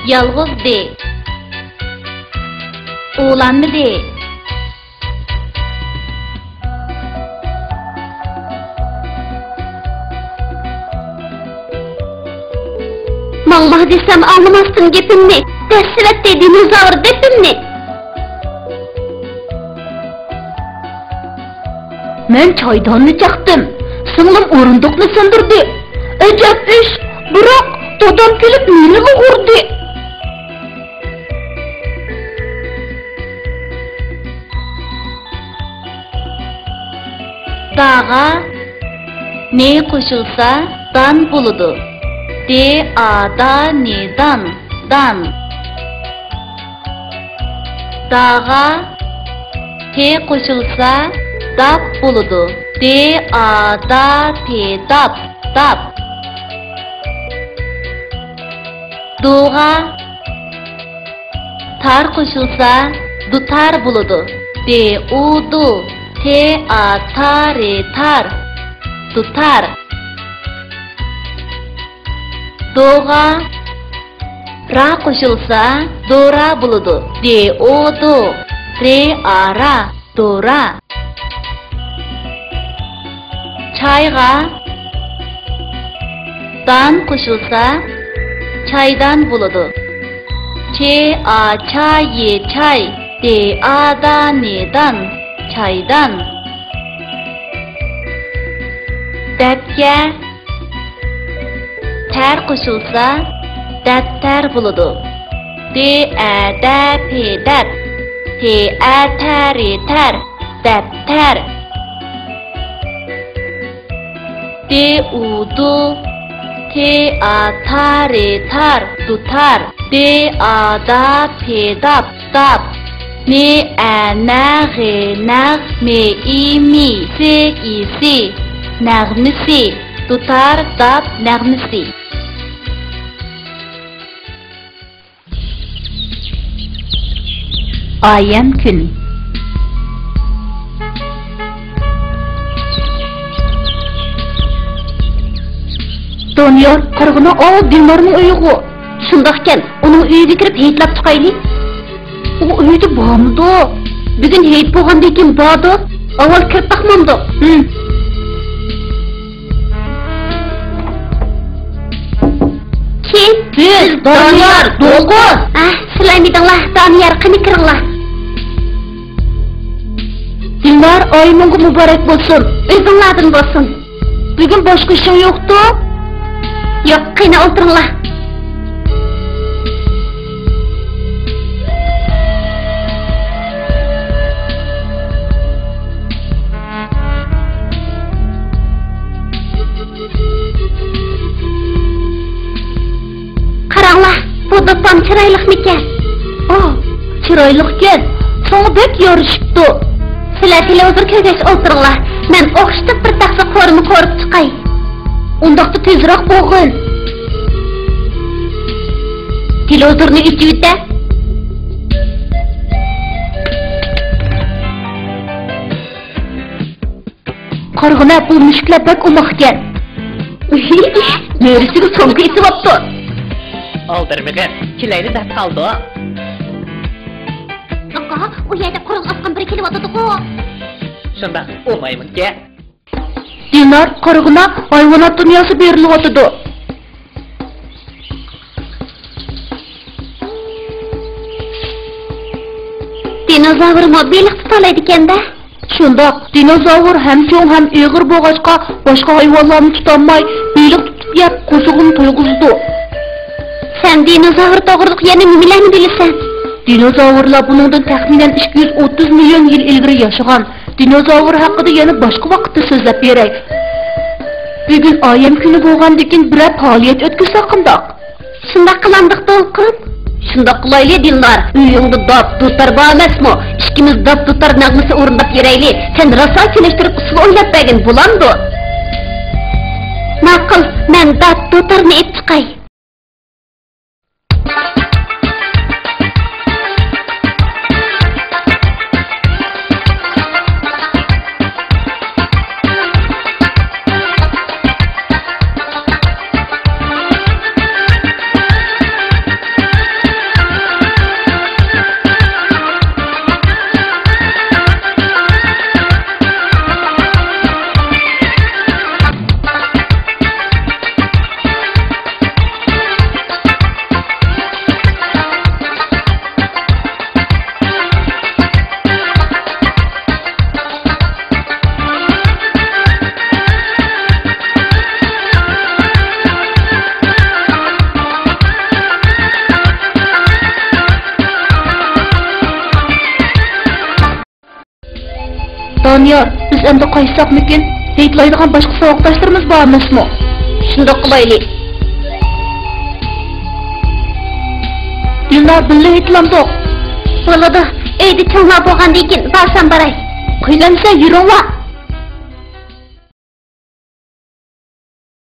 Yalğızdı. Oğlanmadı. Mağma desem anlamazsın gepimni. Dəsrətdə dinozavr depimni. Men çaydanını çaktım. Singlim o'rindiqni sindirdi. Ajab ish, biroq dadam kelib meni urdi. Dağa ne qo'shilsa dan bo'ladi. Da-da-ne-dan, dan. Dağa te qo'shilsa dap bo'ladi. Da-da-te-dap, dap. Doğa tar qo'shilsa dutar bo'ladi. De-u-du, te-a-tar-e-tar, dutar. Doğa ra qo'shilsa dora bo'ladi. De-o-do, re-a-ra, dora. Çayga dan qo'shilsa çaydan bo'ladi. Che-a-chay-ye chay, de-a-da-ne-dan, çaydan. Dapga tar qo'shilsa daftar bo'ladi. De-a-da-pe-dap, te-a-tar-e-tar, daftar. De-u-du, te-a-tar-e-tar, dutar. De-a-da-pe-dap, dap. Me-a-na-ghe-nag, me-i-mi, se-i-si, nag'misi, dutar, dap, nag'misi. Ayam kun. Doniyor qirg'ini Dilnorning uyiga. Shundoqkan, uning uyiga kirib heytlab chiqayli. U uyda bormidi? Bugun heyt bo'lgandan keyin bordi. Avval kirib taqmamdi. Kim? Biz Doniyor, Do'qu. Sizlarmidinglar, Doniyor qani kiringlar. Dilnor oyimingga muborak bo'lsin. O'zinglardan bo'lsin. Bugun boshqa ishing yo'qdi? Yo'q, qina o'tiringlar. Qaranglar, bu do'ppam chiroyliqmikan? Chiroyliqkan. So'ng bek yorishibdi. Sizlar televizor ko'rgach o'tiringlar. Men o'qishda bir taqsa qo'rni ko'rib chiqay. Undaqda tezroq bo'g'in. Televizorni ichida. Qarg'ina bu mushuklar bak umoqgan. Nerisiga so'ngga etibapti. Oldirmag'in, kilayni dab qoldi. Aka, u yerda quruq asqan biri kelyapti-ku. Shunda o'maymiz-ki. Dilnor qarg'ina hayvonot dunyosi berilyapti. Dinozavr mobillik tutolaydi ekanda. Shundoq, dinozavr ham cho'ng ham eg'ir bo'lg'achqa boshqa hayvonlarni tutolmay, beliq tutib yeb qo'shig'ini to'yg'izdi. Sen dinozavr to'g'riliq yana nimalarni bilasan? Dinozavrlar buningdan taxminan 230 million yil ilgari yashagan. Dinozavr haqida yana boshqa vaqtda so'zlab beray. Bugun oyam kuni bo'lgandan keyin bir faoliyat o'tkazsak qandoq? Shundoq qilandiq to'lqin. Shundoq qilayli Dilnor. Uyingda dop tutar bor emasmi? Ikkimiz dop tutar nag'masi o'rindab berayli. Sen rosa kelishtirib usul o'ylab bergin bo'lamdi. Ma'qul, men dop tutarni aytib chiqay. Doniyor, biz endi qaytsaqmikin? Heytlaydigan boshqa saboqdoshlarimiz bor emasmi? Shundoq qilaylik. Dilnar billa heytlamdiq. Bo'ladi. Eydi tinglab bo'lgandan keyin barsam baray. Qiynalsa yuringlar.